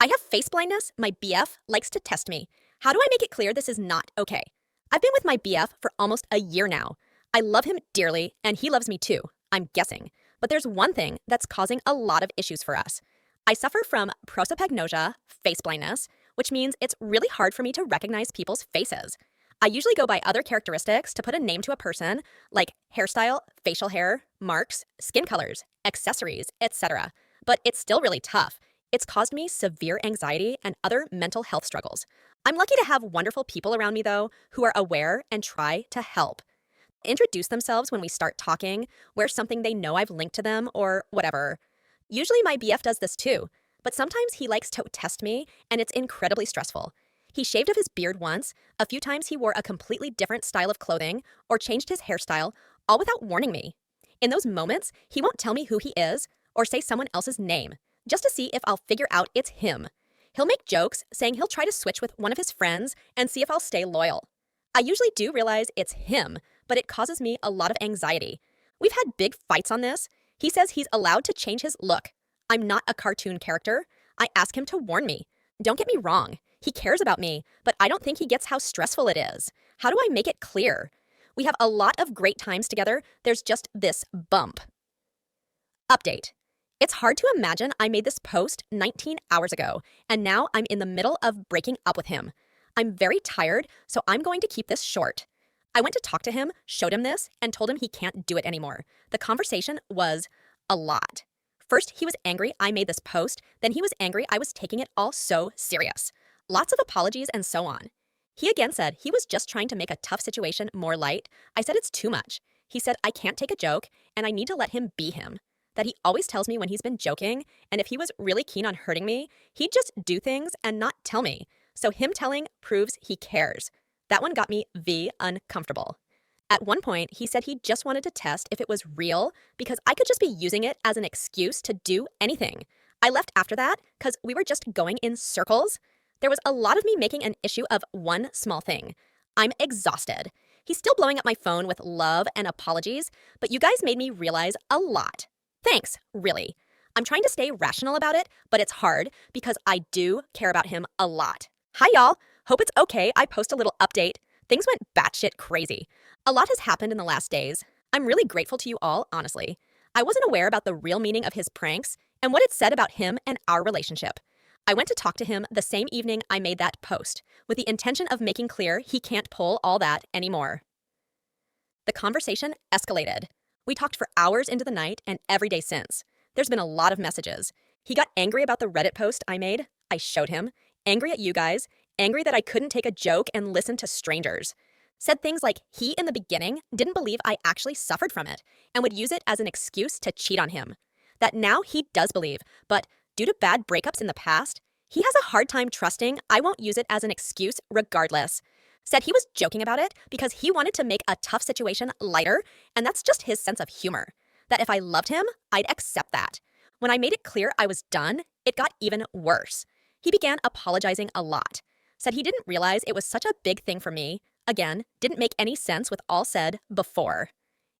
I have face blindness. My BF likes to test me. How do I make it clear this is not okay? I've been with my BF for almost a year now. I love him dearly, and he loves me too, I'm guessing. But there's one thing that's causing a lot of issues for us. I suffer from prosopagnosia, face blindness, which means it's really hard for me to recognize people's faces. I usually go by other characteristics to put a name to a person, like hairstyle, facial hair, marks, skin colors, accessories, etc. But it's still really tough. It's caused me severe anxiety and other mental health struggles. I'm lucky to have wonderful people around me, though, who are aware and try to help. Introduce themselves when we start talking, wear something they know I've linked to them, or whatever. Usually my BF does this too, but sometimes he likes to test me, and it's incredibly stressful. He shaved off his beard once, a few times he wore a completely different style of clothing, or changed his hairstyle, all without warning me. In those moments, he won't tell me who he is, or say someone else's name, just to see if I'll figure out it's him. He'll make jokes, saying he'll try to switch with one of his friends and see if I'll stay loyal. I usually do realize it's him, but it causes me a lot of anxiety. We've had big fights on this. He says he's allowed to change his look. I'm not a cartoon character. I ask him to warn me. Don't get me wrong. He cares about me, but I don't think he gets how stressful it is. How do I make it clear? We have a lot of great times together. There's just this bump. Update. It's hard to imagine I made this post 19 hours ago, and now I'm in the middle of breaking up with him. I'm very tired, so I'm going to keep this short. I went to talk to him, showed him this, and told him he can't do it anymore. The conversation was a lot. First, he was angry I made this post, then he was angry I was taking it all so serious. Lots of apologies and so on. He again said he was just trying to make a tough situation more light. I said it's too much. He said I can't take a joke, and I need to let him be him. That he always tells me when he's been joking, and if he was really keen on hurting me, he'd just do things and not tell me. So him telling proves he cares. That one got me uncomfortable. At one point, he said he just wanted to test if it was real because I could just be using it as an excuse to do anything. I left after that because we were just going in circles. There was a lot of me making an issue of one small thing. I'm exhausted. He's still blowing up my phone with love and apologies, but you guys made me realize a lot. Thanks, really. I'm trying to stay rational about it, but it's hard because I do care about him a lot. Hi, y'all. Hope it's okay I post a little update. Things went batshit crazy. A lot has happened in the last days. I'm really grateful to you all, honestly. I wasn't aware about the real meaning of his pranks and what it said about him and our relationship. I went to talk to him the same evening I made that post, with the intention of making clear he can't pull all that anymore. The conversation escalated. We talked for hours into the night and every day since. There's been a lot of messages. He got angry about the Reddit post I made. I showed him. Angry at you guys. Angry that I couldn't take a joke and listen to strangers. Said things like he, in the beginning, didn't believe I actually suffered from it and would use it as an excuse to cheat on him. That now he does believe, but due to bad breakups in the past, he has a hard time trusting I won't use it as an excuse regardless. Said he was joking about it because he wanted to make a tough situation lighter, and that's just his sense of humor. That if I loved him, I'd accept that. When I made it clear I was done, it got even worse. He began apologizing a lot. Said he didn't realize it was such a big thing for me. Again, didn't make any sense with all said before.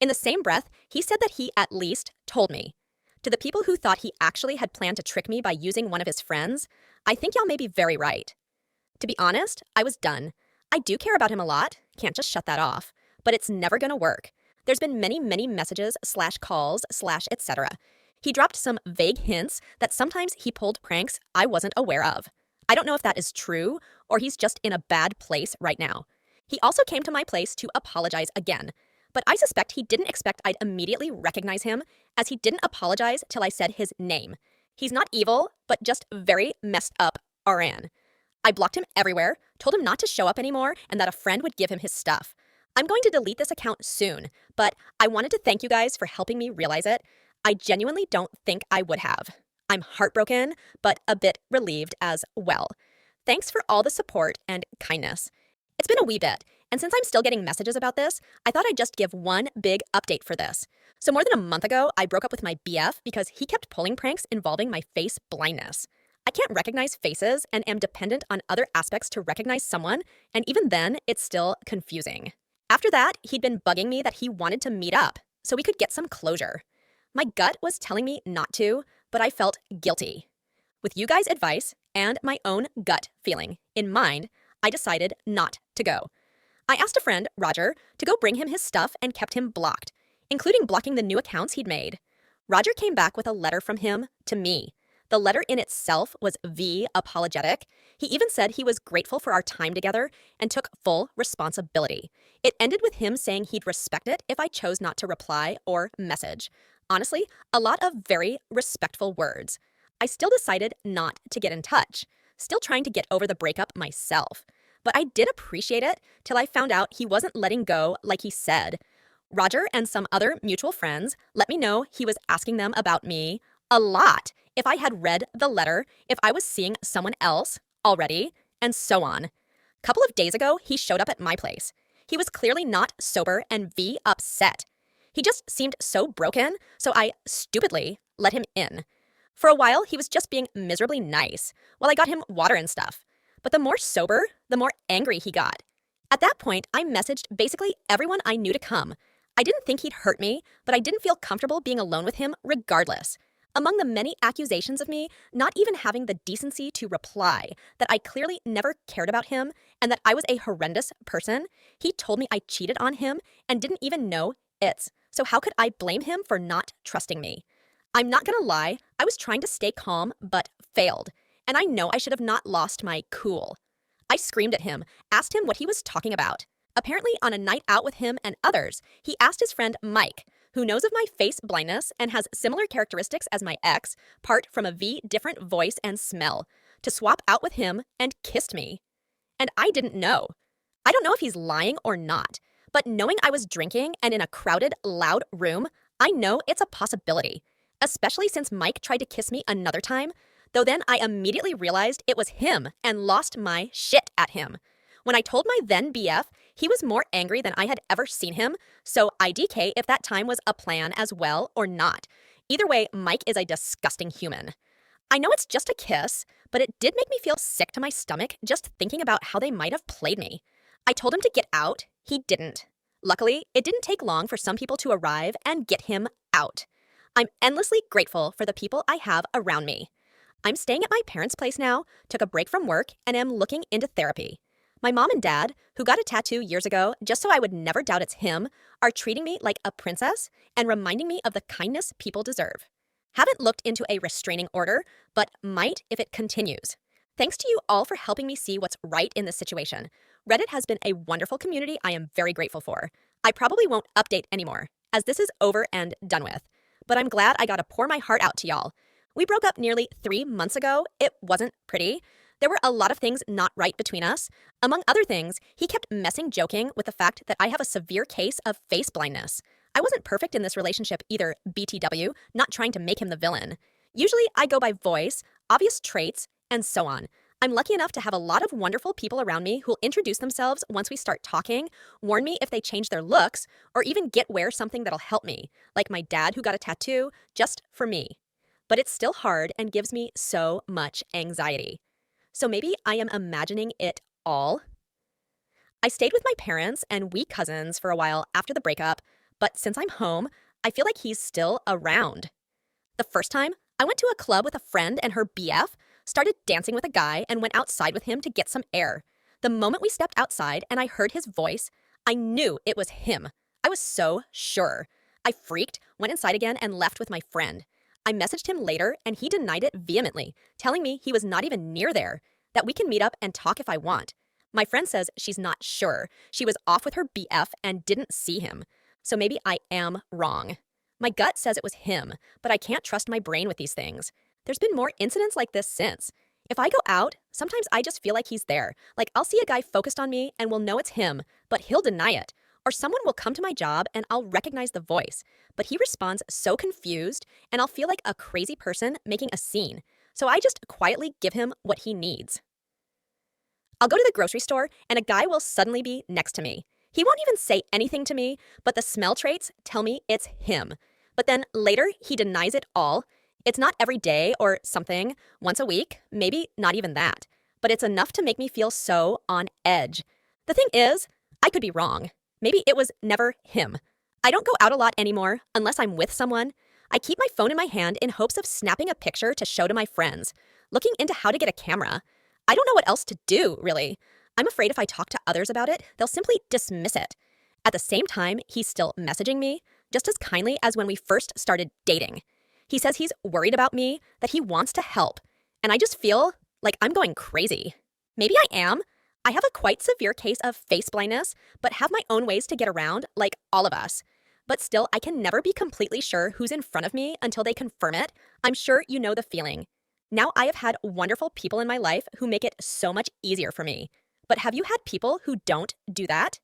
In the same breath, he said that he at least told me. To the people who thought he actually had planned to trick me by using one of his friends, I think y'all may be very right. To be honest, I was done. I do care about him a lot, can't just shut that off, but it's never gonna work. There's been many messages / calls / etc. He dropped some vague hints that sometimes he pulled pranks I wasn't aware of. I don't know if that is true or he's just in a bad place right now. He also came to my place to apologize again, but I suspect he didn't expect I'd immediately recognize him as he didn't apologize till I said his name. He's not evil, but just very messed up RN. I blocked him everywhere, told him not to show up anymore, and that a friend would give him his stuff. I'm going to delete this account soon, but I wanted to thank you guys for helping me realize it. I genuinely don't think I would have. I'm heartbroken, but a bit relieved as well. Thanks for all the support and kindness. It's been a wee bit, and since I'm still getting messages about this, I thought I'd just give one big update for this. So more than a month ago, I broke up with my BF because he kept pulling pranks involving my face blindness. I can't recognize faces and am dependent on other aspects to recognize someone, and even then, it's still confusing. After that, he'd been bugging me that he wanted to meet up so we could get some closure. My gut was telling me not to, but I felt guilty. With you guys' advice and my own gut feeling in mind, I decided not to go. I asked a friend, Roger, to go bring him his stuff and kept him blocked, including blocking the new accounts he'd made. Roger came back with a letter from him to me. The letter in itself was apologetic. He even said he was grateful for our time together and took full responsibility. It ended with him saying he'd respect it if I chose not to reply or message. Honestly, a lot of very respectful words. I still decided not to get in touch, still trying to get over the breakup myself. But I did appreciate it till I found out he wasn't letting go like he said. Roger and some other mutual friends let me know he was asking them about me a lot, if I had read the letter, if I was seeing someone else already, and so on. Couple of days ago, he showed up at my place. He was clearly not sober and upset. He just seemed so broken, so I stupidly let him in. For a while, he was just being miserably nice while I got him water and stuff. But the more sober, the more angry he got. At that point, I messaged basically everyone I knew to come. I didn't think he'd hurt me, but I didn't feel comfortable being alone with him regardless. Among the many accusations of me not even having the decency to reply, that I clearly never cared about him, and that I was a horrendous person, he told me I cheated on him and didn't even know it. So how could I blame him for not trusting me? I'm not gonna lie, I was trying to stay calm, but failed. And I know I should have not lost my cool. I screamed at him, asked him what he was talking about. Apparently, on a night out with him and others, he asked his friend Mike, who knows of my face blindness and has similar characteristics as my ex, part from a different voice and smell, to swap out with him and kissed me. And I didn't know. I don't know if he's lying or not, but knowing I was drinking and in a crowded, loud room, I know it's a possibility, especially since Mike tried to kiss me another time, though then I immediately realized it was him and lost my shit at him. When I told my then BF, he was more angry than I had ever seen him, so IDK if that time was a plan as well or not. Either way, Mike is a disgusting human. I know it's just a kiss, but it did make me feel sick to my stomach just thinking about how they might have played me. I told him to get out. He didn't. Luckily, it didn't take long for some people to arrive and get him out. I'm endlessly grateful for the people I have around me. I'm staying at my parents' place now, took a break from work, and am looking into therapy. My mom and dad, who got a tattoo years ago just so I would never doubt it's him, are treating me like a princess and reminding me of the kindness people deserve. Haven't looked into a restraining order, but might if it continues. Thanks to you all for helping me see what's right in this situation. Reddit has been a wonderful community I am very grateful for. I probably won't update anymore, as this is over and done with. But I'm glad I got to pour my heart out to y'all. We broke up nearly 3 months ago. It wasn't pretty. There were a lot of things not right between us. Among other things, he kept joking with the fact that I have a severe case of face blindness. I wasn't perfect in this relationship either, BTW, not trying to make him the villain. Usually I go by voice, obvious traits, and so on. I'm lucky enough to have a lot of wonderful people around me who'll introduce themselves once we start talking, warn me if they change their looks, or even wear something that'll help me, like my dad who got a tattoo just for me. But it's still hard and gives me so much anxiety. So maybe I am imagining it all. I stayed with my parents and we cousins for a while after the breakup, but since I'm home, I feel like he's still around. The first time, I went to a club with a friend and her BF, started dancing with a guy, and went outside with him to get some air. The moment we stepped outside and I heard his voice, I knew it was him. I was so sure. I freaked, went inside again, and left with my friend. I messaged him later and he denied it vehemently, telling me he was not even near there, that we can meet up and talk if I want. My friend says she's not sure. She was off with her BF and didn't see him. So maybe I am wrong. My gut says it was him, but I can't trust my brain with these things. There's been more incidents like this since. If I go out, sometimes I just feel like he's there. Like I'll see a guy focused on me and will know it's him, but he'll deny it. Or someone will come to my job and I'll recognize the voice, but he responds so confused and I'll feel like a crazy person making a scene. So I just quietly give him what he needs. I'll go to the grocery store and a guy will suddenly be next to me. He won't even say anything to me, but the smell traits tell me it's him. But then later he denies it all. It's not every day or something, once a week, maybe not even that. But it's enough to make me feel so on edge. The thing is, I could be wrong. Maybe it was never him. I don't go out a lot anymore unless I'm with someone. I keep my phone in my hand in hopes of snapping a picture to show to my friends. looking into how to get a camera. I don't know what else to do, really. I'm afraid if I talk to others about it, they'll simply dismiss it. At the same time, he's still messaging me, just as kindly as when we first started dating. He says he's worried about me, that he wants to help, and I just feel like I'm going crazy. Maybe I am. I have a quite severe case of face blindness, but have my own ways to get around, like all of us. But still, I can never be completely sure who's in front of me until they confirm it. I'm sure you know the feeling. Now I have had wonderful people in my life who make it so much easier for me. But have you had people who don't do that?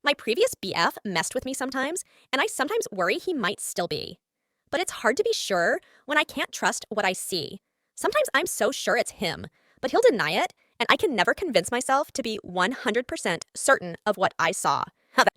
My previous BF messed with me sometimes, and I sometimes worry he might still be. But it's hard to be sure when I can't trust what I see. Sometimes I'm so sure it's him, but he'll deny it, and I can never convince myself to be 100% certain of what I saw.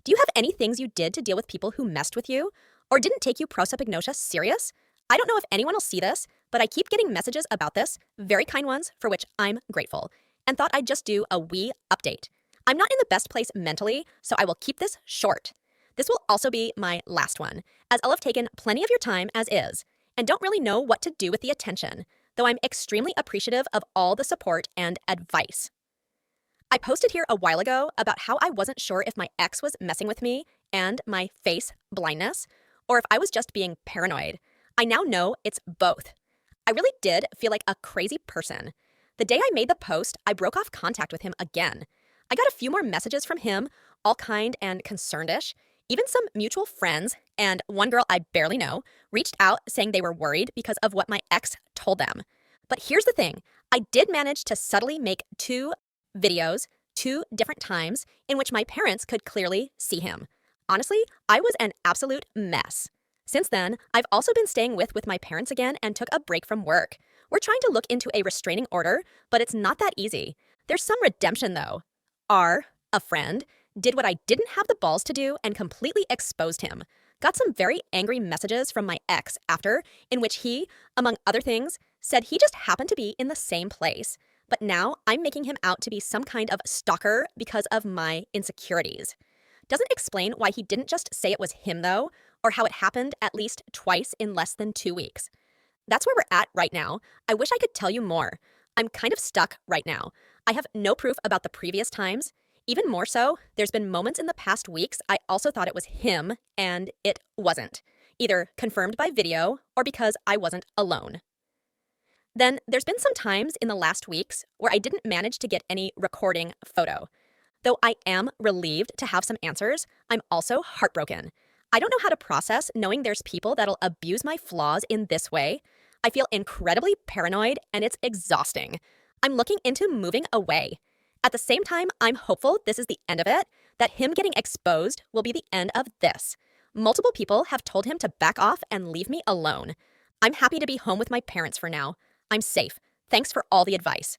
Do you have any things you did to deal with people who messed with you? Or didn't take you prosopagnosia serious? I don't know if anyone will see this, but I keep getting messages about this, very kind ones, for which I'm grateful, and thought I'd just do a wee update. I'm not in the best place mentally, so I will keep this short. This will also be my last one, as I'll have taken plenty of your time as is, and don't really know what to do with the attention, though I'm extremely appreciative of all the support and advice. I posted here a while ago about how I wasn't sure if my ex was messing with me and my face blindness, or if I was just being paranoid. I now know it's both. I really did feel like a crazy person. The day I made the post, I broke off contact with him again. I got a few more messages from him, all kind and concerned-ish. Even some mutual friends, and one girl I barely know, reached out saying they were worried because of what my ex told them. But here's the thing, I did manage to subtly make 2 videos, 2 different times, in which my parents could clearly see him. Honestly, I was an absolute mess. Since then, I've also been staying with my parents again and took a break from work. We're trying to look into a restraining order, but it's not that easy. There's some redemption though. R, a friend, did what I didn't have the balls to do and completely exposed him. Got some very angry messages from my ex after, in which he, among other things, said he just happened to be in the same place. But now I'm making him out to be some kind of stalker because of my insecurities. Doesn't explain why he didn't just say it was him though, or how it happened at least twice in less than 2 weeks. That's where we're at right now. I wish I could tell you more. I'm kind of stuck right now. I have no proof about the previous times. Even more so, there's been moments in the past weeks I also thought it was him, and it wasn't. Either confirmed by video or because I wasn't alone. Then there's been some times in the last weeks where I didn't manage to get any recording photo. Though I am relieved to have some answers, I'm also heartbroken. I don't know how to process knowing there's people that'll abuse my flaws in this way. I feel incredibly paranoid and it's exhausting. I'm looking into moving away. At the same time, I'm hopeful this is the end of it, that him getting exposed will be the end of this. Multiple people have told him to back off and leave me alone. I'm happy to be home with my parents for now. I'm safe. Thanks for all the advice.